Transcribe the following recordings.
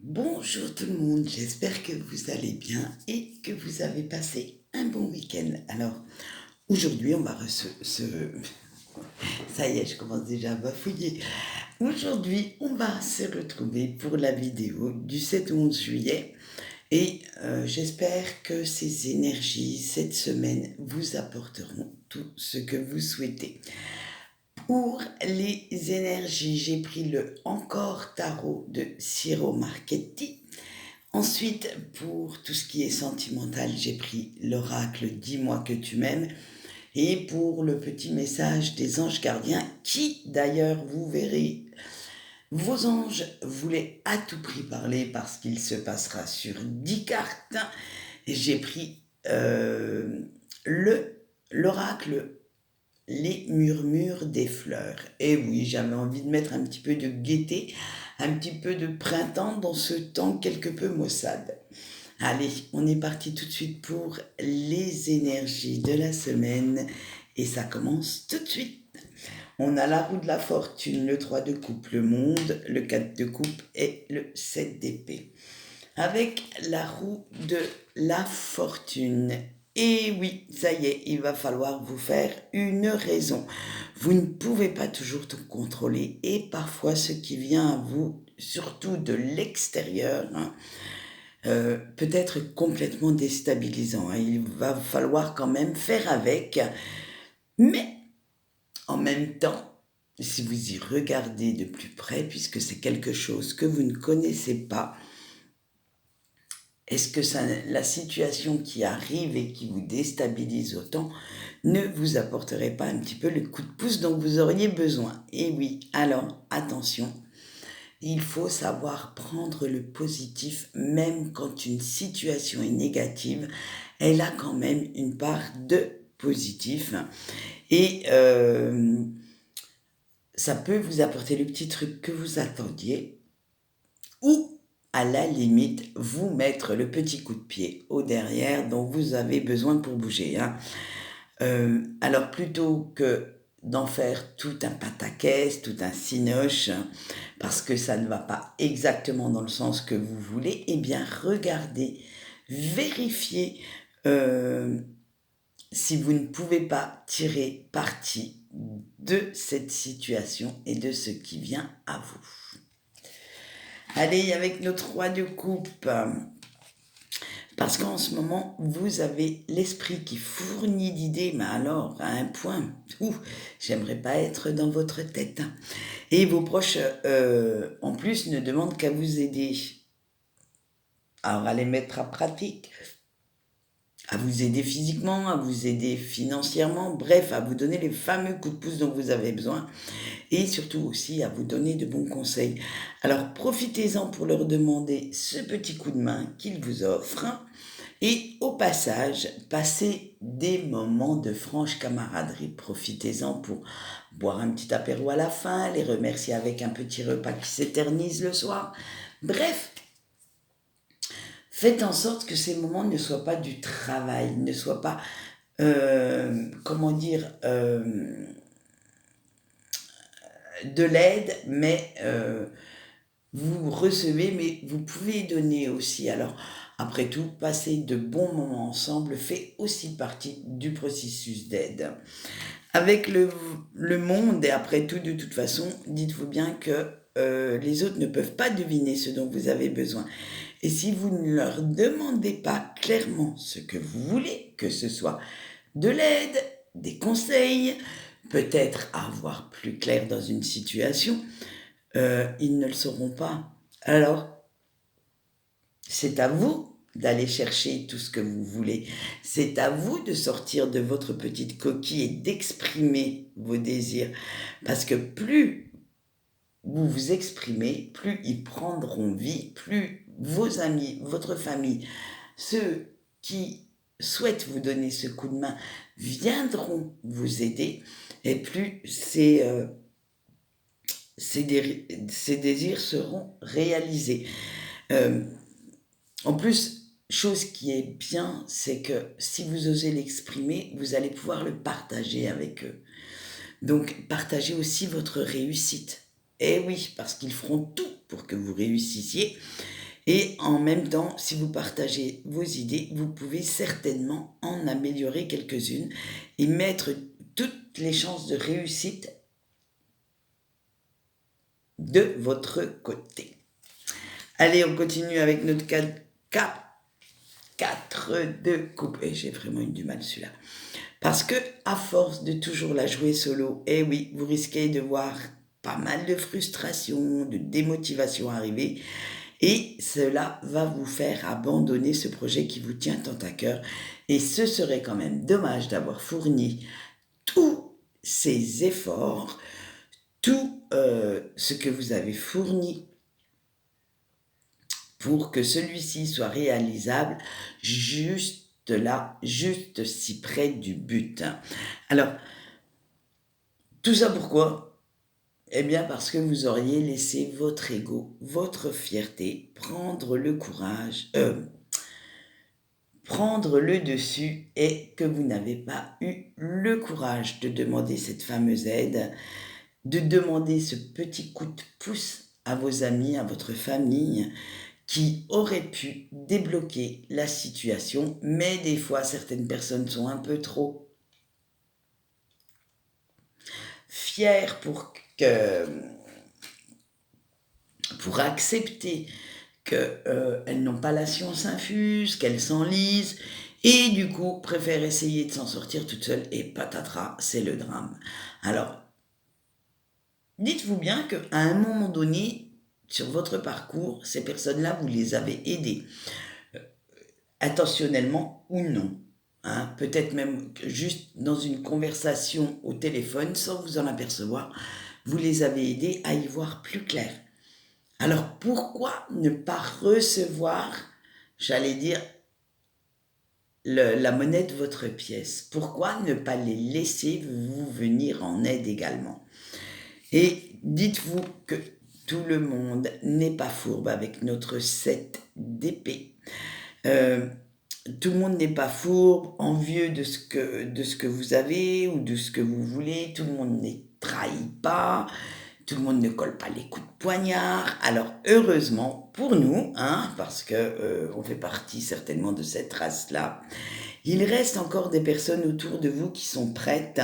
Bonjour tout le monde, j'espère que vous allez bien et que vous avez passé un bon week-end. Alors, aujourd'hui, on va Ça y est, je commence déjà à bafouiller. Aujourd'hui, on va se retrouver pour la vidéo du 7 au 11 juillet et j'espère que ces énergies, cette semaine, vous apporteront tout ce que vous souhaitez. Pour les énergies, j'ai pris le Encore Tarot de Ciro Marchetti. Ensuite, pour tout ce qui est sentimental, j'ai pris l'oracle Dis-moi que tu m'aimes. Et pour le petit message des anges gardiens, qui d'ailleurs, vous verrez, vos anges voulaient à tout prix parler parce qu'il se passera sur 10 cartes. Et j'ai pris l'oracle Les murmures des fleurs. Et oui, j'avais envie de mettre un petit peu de gaieté, un petit peu de printemps dans ce temps quelque peu maussade. Allez, on est parti tout de suite pour les énergies de la semaine et ça commence tout de suite. On a la roue de la fortune, le 3 de coupe, le monde, le 4 de coupe et le 7 d'épée. Avec la roue de la fortune. Et oui, ça y est, il va falloir vous faire une raison. Vous ne pouvez pas toujours tout contrôler et parfois ce qui vient à vous, surtout de l'extérieur, peut être complètement déstabilisant. Il va falloir quand même faire avec. Mais en même temps, si vous y regardez de plus près, puisque c'est quelque chose que vous ne connaissez pas, est-ce que la situation qui arrive et qui vous déstabilise autant ne vous apporterait pas un petit peu le coup de pouce dont vous auriez besoin? Et oui, alors attention, il faut savoir prendre le positif, même quand une situation est négative, elle a quand même une part de positif. Et ça peut vous apporter le petit truc que vous attendiez, ou à la limite, vous mettre le petit coup de pied au derrière dont vous avez besoin pour bouger. Alors plutôt que d'en faire tout un pataquès, tout un cinoche, parce que ça ne va pas exactement dans le sens que vous voulez, eh bien regardez, vérifiez si vous ne pouvez pas tirer parti de cette situation et de ce qui vient à vous. Allez, avec nos 3 de coupe, parce qu'en ce moment, vous avez l'esprit qui fournit d'idées, mais alors, à un point, j'aimerais pas être dans votre tête. Et vos proches, en plus, ne demandent qu'à vous aider. Alors, à les mettre à pratique, à vous aider physiquement, à vous aider financièrement, bref, à vous donner les fameux coups de pouce dont vous avez besoin, et surtout aussi à vous donner de bons conseils. Alors, profitez-en pour leur demander ce petit coup de main qu'ils vous offrent. Et au passage, passez des moments de franche camaraderie. Profitez-en pour boire un petit apéro à la fin, les remercier avec un petit repas qui s'éternise le soir. Bref, faites en sorte que ces moments ne soient pas du travail, ne soient pas, de l'aide, mais vous recevez, mais vous pouvez donner aussi. Alors, après tout, passer de bons moments ensemble fait aussi partie du processus d'aide. Avec le monde, et après tout, de toute façon, dites-vous bien que les autres ne peuvent pas deviner ce dont vous avez besoin. Et si vous ne leur demandez pas clairement ce que vous voulez, que ce soit de l'aide, des conseils, peut-être avoir plus clair dans une situation, ils ne le sauront pas. Alors, c'est à vous d'aller chercher tout ce que vous voulez. C'est à vous de sortir de votre petite coquille et d'exprimer vos désirs. Parce que plus vous vous exprimez, plus ils prendront vie, plus vos amis, votre famille, ceux qui souhaitent vous donner ce coup de main viendront vous aider et plus ces désirs seront réalisés. En plus, chose qui est bien, c'est que si vous osez l'exprimer, vous allez pouvoir le partager avec eux. Donc, partagez aussi votre réussite. Eh oui, parce qu'ils feront tout pour que vous réussissiez. Et en même temps, si vous partagez vos idées, vous pouvez certainement en améliorer quelques-unes et mettre toutes les chances de réussite de votre côté. Allez, on continue avec notre 4 de coupe. Et j'ai vraiment eu du mal celui-là. Parce que, à force de toujours la jouer solo, eh oui, vous risquez de voir pas mal de frustration, de démotivation arriver. Et cela va vous faire abandonner ce projet qui vous tient tant à cœur. Et ce serait quand même dommage d'avoir fourni tous ces efforts, tout ce que vous avez fourni pour que celui-ci soit réalisable juste là, juste si près du but. Alors, tout ça pourquoi ? Eh bien parce que vous auriez laissé votre ego, votre fierté prendre le courage, prendre le dessus et que vous n'avez pas eu le courage de demander cette fameuse aide, de demander ce petit coup de pouce à vos amis, à votre famille, qui aurait pu débloquer la situation, mais des fois certaines personnes sont un peu trop fières pour accepter qu'elles n'ont pas la science infuse, qu'elles s'enlisent, et du coup préfèrent essayer de s'en sortir toutes seules, et patatras, c'est le drame. Alors, dites-vous bien qu'à un moment donné, sur votre parcours, ces personnes-là, vous les avez aidées, intentionnellement ou non. Hein, peut-être même juste dans une conversation au téléphone, sans vous en apercevoir, vous les avez aidés à y voir plus clair. Alors pourquoi ne pas recevoir, j'allais dire, la monnaie de votre pièce? Pourquoi ne pas les laisser vous venir en aide également? Et dites-vous que tout le monde n'est pas fourbe avec notre 7 d'épée. Tout le monde n'est pas fourbe, envieux de ce que vous avez ou de ce que vous voulez. Tout le monde ne trahit pas. Tout le monde ne colle pas les coups de poignard. Alors, heureusement pour nous, hein, parce que on fait partie certainement de cette race-là, il reste encore des personnes autour de vous qui sont prêtes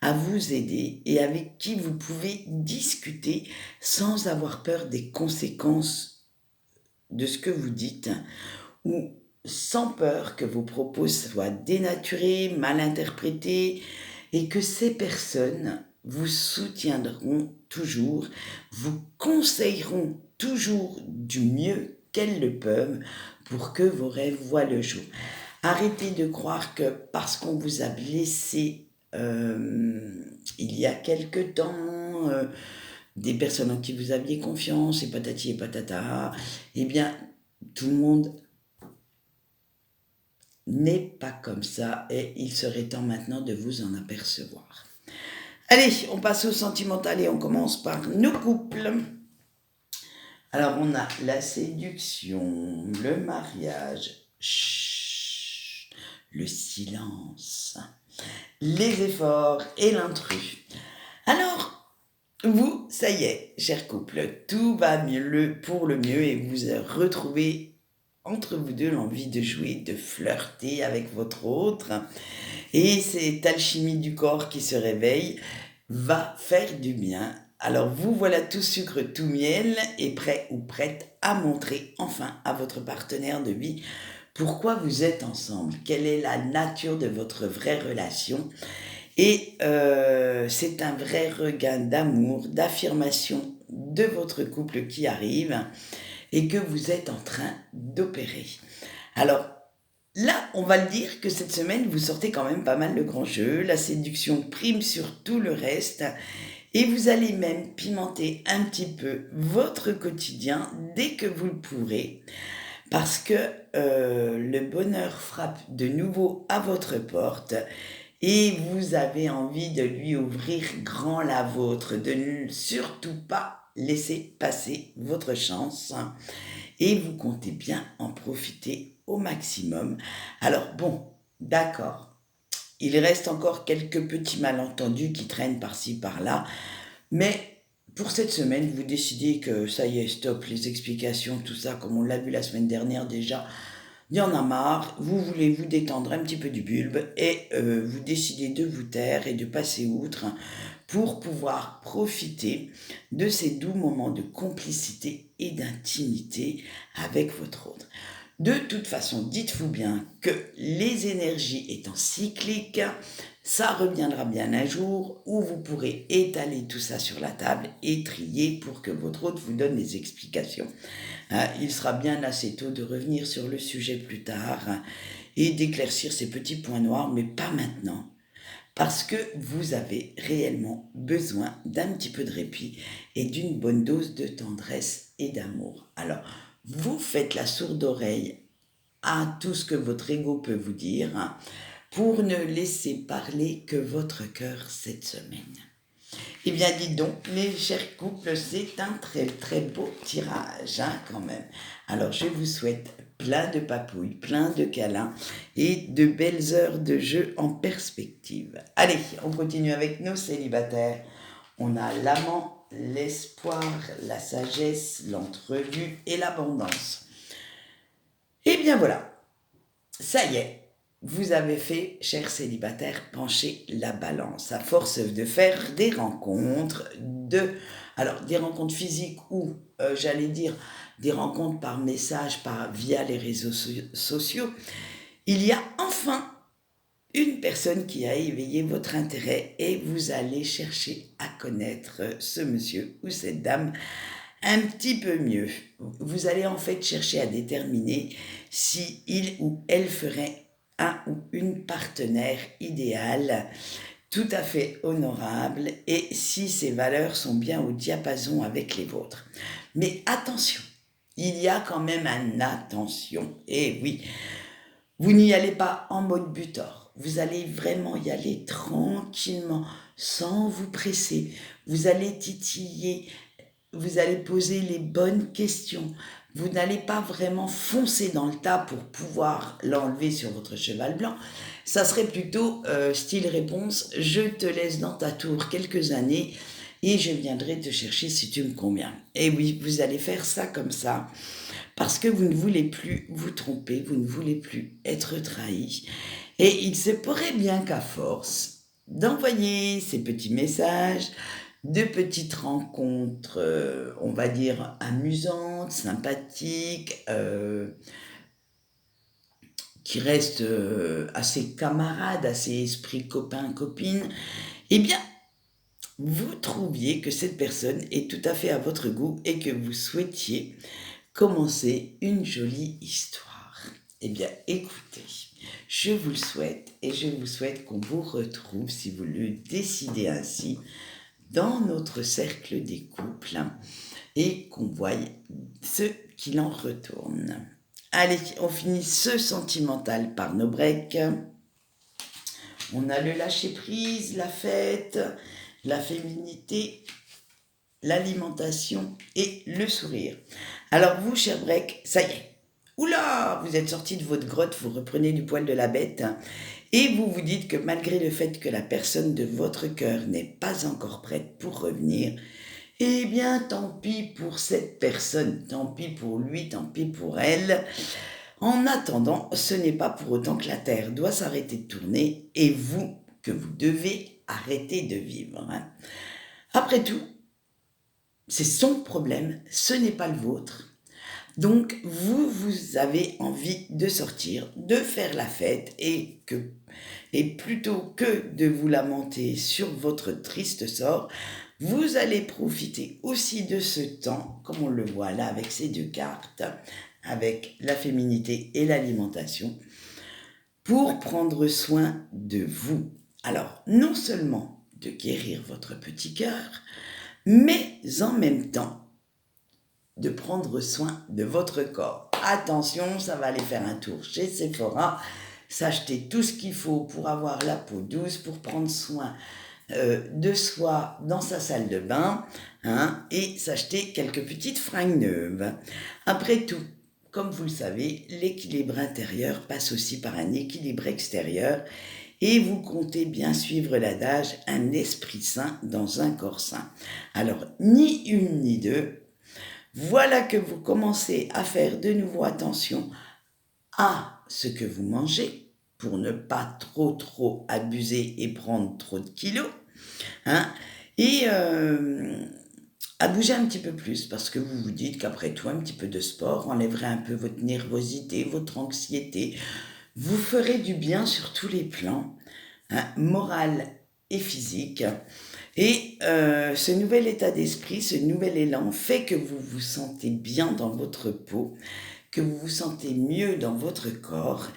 à vous aider et avec qui vous pouvez discuter sans avoir peur des conséquences de ce que vous dites ou sans peur que vos propos soient dénaturés, mal interprétés et que ces personnes vous soutiendront toujours, vous conseilleront toujours du mieux qu'elles le peuvent pour que vos rêves voient le jour. Arrêtez de croire que parce qu'on vous a blessé il y a quelque temps, des personnes en qui vous aviez confiance, et patati et patata, eh bien, tout le monde n'est pas comme ça et il serait temps maintenant de vous en apercevoir. Allez, on passe au sentimental et on commence par nos couples. Alors, on a la séduction, le mariage, le silence, les efforts et l'intrus. Alors, vous, ça y est, cher couple, tout va mieux pour le mieux et vous retrouvez entre vous deux l'envie de jouer, de flirter avec votre autre. Et cette alchimie du corps qui se réveille va faire du bien. Alors vous voilà tout sucre, tout miel et prêt ou prête à montrer enfin à votre partenaire de vie pourquoi vous êtes ensemble, quelle est la nature de votre vraie relation. Et c'est un vrai regain d'amour, d'affirmation de votre couple qui arrive et que vous êtes en train d'opérer. Alors là, on va le dire que cette semaine, vous sortez quand même pas mal le grand jeu, la séduction prime sur tout le reste et vous allez même pimenter un petit peu votre quotidien dès que vous le pourrez parce que le bonheur frappe de nouveau à votre porte et vous avez envie de lui ouvrir grand la vôtre, de ne surtout pas laisser passer votre chance et vous comptez bien en profiter au maximum. Alors bon, d'accord, il reste encore quelques petits malentendus qui traînent par-ci par-là, mais pour cette semaine, vous décidez que ça y est, stop, les explications, tout ça, comme on l'a vu la semaine dernière déjà, il y en a marre, vous voulez vous détendre un petit peu du bulbe et vous décidez de vous taire et de passer outre pour pouvoir profiter de ces doux moments de complicité et d'intimité avec votre autre. De toute façon, dites-vous bien que les énergies étant cycliques, ça reviendra bien un jour où vous pourrez étaler tout ça sur la table et trier pour que votre hôte vous donne des explications. Il sera bien assez tôt de revenir sur le sujet plus tard et d'éclaircir ces petits points noirs, mais pas maintenant. Parce que vous avez réellement besoin d'un petit peu de répit et d'une bonne dose de tendresse et d'amour. Alors, vous faites la sourde oreille à tout ce que votre ego peut vous dire pour ne laisser parler que votre cœur cette semaine. Eh bien, dites donc, mes chers couples, c'est un très très beau tirage, quand même. Alors, je vous souhaite plein de papouilles, plein de câlins et de belles heures de jeu en perspective. Allez, on continue avec nos célibataires. On a l'amant, l'espoir, la sagesse, l'entrevue et l'abondance. Eh bien voilà, ça y est, vous avez fait, chers célibataires, pencher la balance à force de faire des rencontres, alors des rencontres physiques ou, j'allais dire, des rencontres par message, via les réseaux sociaux. Il y a enfin une personne qui a éveillé votre intérêt et vous allez chercher à connaître ce monsieur ou cette dame un petit peu mieux. Vous allez en fait chercher à déterminer si il ou elle ferait un ou une partenaire idéale, tout à fait honorable, et si ses valeurs sont bien au diapason avec les vôtres. Mais attention, il y a quand même un attention. Et oui, vous n'y allez pas en mode butor. Vous allez vraiment y aller tranquillement, sans vous presser. Vous allez titiller, vous allez poser les bonnes questions. Vous n'allez pas vraiment foncer dans le tas pour pouvoir l'enlever sur votre cheval blanc. Ça serait plutôt style réponse, je te laisse dans ta tour quelques années et je viendrai te chercher si tu me conviens. Et oui, vous allez faire ça comme ça parce que vous ne voulez plus vous tromper, vous ne voulez plus être trahi. Et il se pourrait bien qu'à force d'envoyer ces petits messages, de petites rencontres, on va dire, amusantes, sympathiques, qui restent assez camarades, assez esprit copain-copine, eh bien, vous trouviez que cette personne est tout à fait à votre goût et que vous souhaitiez commencer une jolie histoire. Eh bien, écoutez, je vous le souhaite et je vous souhaite qu'on vous retrouve, si vous le décidez ainsi, dans notre cercle des couples et qu'on voie ce qu'il en retourne. Allez, on finit ce sentimental par nos breaks. On a le lâcher-prise, la fête, la féminité, l'alimentation et le sourire. Alors vous, cher break, ça y est. Oula, vous êtes sorti de votre grotte, vous reprenez du poil de la bête et vous vous dites que malgré le fait que la personne de votre cœur n'est pas encore prête pour revenir, eh bien tant pis pour cette personne, tant pis pour lui, tant pis pour elle. En attendant, ce n'est pas pour autant que la Terre doit s'arrêter de tourner et vous, que vous devez arrêter de vivre. Après tout, c'est son problème, ce n'est pas le vôtre. Donc, vous avez envie de sortir, de faire la fête et plutôt que de vous lamenter sur votre triste sort, vous allez profiter aussi de ce temps, comme on le voit là avec ces deux cartes, avec la féminité et l'alimentation, pour prendre soin de vous. Alors, non seulement de guérir votre petit cœur, mais en même temps, de prendre soin de votre corps. Attention, ça va aller faire un tour chez Sephora, s'acheter tout ce qu'il faut pour avoir la peau douce, pour prendre soin de soi dans sa salle de bain, et s'acheter quelques petites fringues neuves. Après tout, comme vous le savez, l'équilibre intérieur passe aussi par un équilibre extérieur, et vous comptez bien suivre l'adage « un esprit sain dans un corps sain ». Alors, ni une ni deux, voilà que vous commencez à faire de nouveau attention à ce que vous mangez pour ne pas trop abuser et prendre trop de kilos, hein, et à bouger un petit peu plus parce que vous vous dites qu'après tout, un petit peu de sport enlèverait un peu votre nervosité, votre anxiété, vous ferez du bien sur tous les plans, hein, moral et physique. Et ce nouvel état d'esprit, ce nouvel élan fait que vous vous sentez bien dans votre peau, que vous vous sentez mieux dans votre corps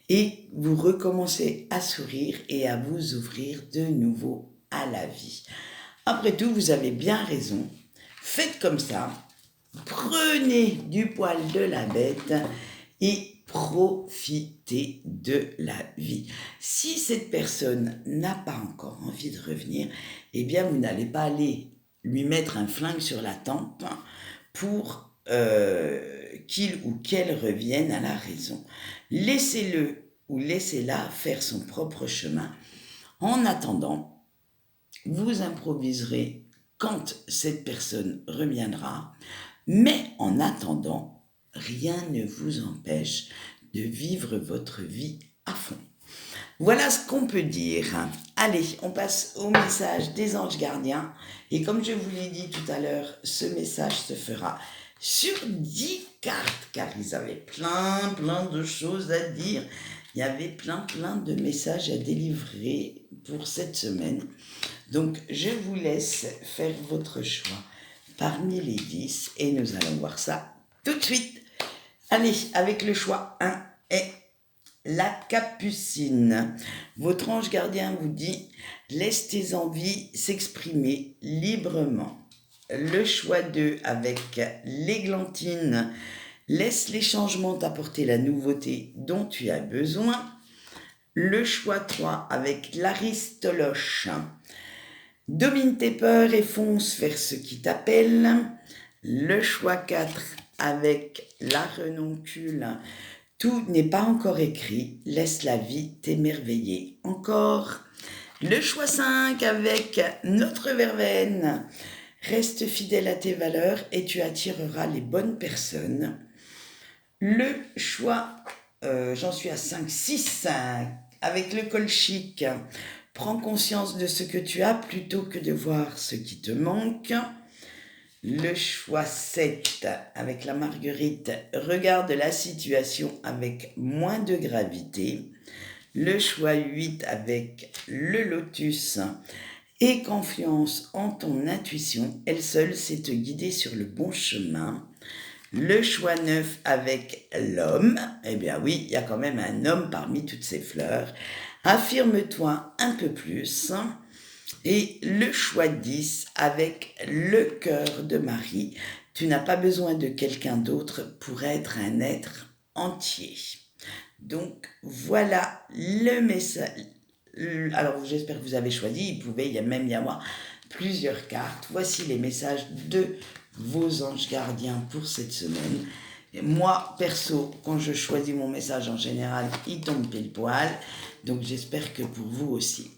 et vous recommencez à sourire et à vous ouvrir de nouveau à la vie. Après tout, vous avez bien raison. Faites comme ça. Prenez du poil de la bête et profitez de la vie. Si cette personne n'a pas encore envie de revenir, eh bien, vous n'allez pas aller lui mettre un flingue sur la tempe pour qu'il ou qu'elle revienne à la raison. Laissez-le ou laissez-la faire son propre chemin. En attendant, vous improviserez quand cette personne reviendra, mais en attendant, rien ne vous empêche de vivre votre vie à fond. Voilà ce qu'on peut dire. Allez, on passe au message des anges gardiens. Et comme je vous l'ai dit tout à l'heure, ce message se fera sur 10 cartes, car ils avaient plein de choses à dire. Il y avait plein de messages à délivrer pour cette semaine. Donc, je vous laisse faire votre choix parmi les 10 et nous allons voir ça tout de suite. Allez, avec le choix 1 est la Capucine. Votre ange gardien vous dit « Laisse tes envies s'exprimer librement ». Le choix 2 avec l'Églantine « Laisse les changements t'apporter la nouveauté dont tu as besoin ». Le choix 3 avec l'Aristoloche « Domine tes peurs et fonce vers ce qui t'appelle ». Le choix 4 avec la Renoncule « Tout n'est pas encore écrit, laisse la vie t'émerveiller encore ». Le choix 5 avec notre Verveine « Reste fidèle à tes valeurs et tu attireras les bonnes personnes ». Le choix, j'en suis à 5, 6 avec le Colchique « Prends conscience de ce que tu as plutôt que de voir ce qui te manque ». Le choix 7 avec la Marguerite « Regarde la situation avec moins de gravité ». Le choix 8 avec le Lotus « Aie confiance en ton intuition, elle seule sait te guider sur le bon chemin ». Le choix 9 avec l'homme, eh bien oui, il y a quand même un homme parmi toutes ces fleurs. Affirme-toi un peu plus. Et le choix 10 avec le cœur de Marie. Tu n'as pas besoin de quelqu'un d'autre pour être un être entier. Donc voilà le message. Alors j'espère que vous avez choisi. Il pouvait même y avoir plusieurs cartes. Voici les messages de vos anges gardiens pour cette semaine. Et moi, perso, quand je choisis mon message en général, il tombe pile poil. Donc j'espère que pour vous aussi.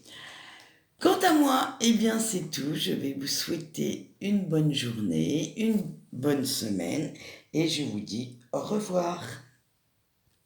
Quant à moi, eh bien c'est tout. Je vais vous souhaiter une bonne journée, une bonne semaine et je vous dis au revoir.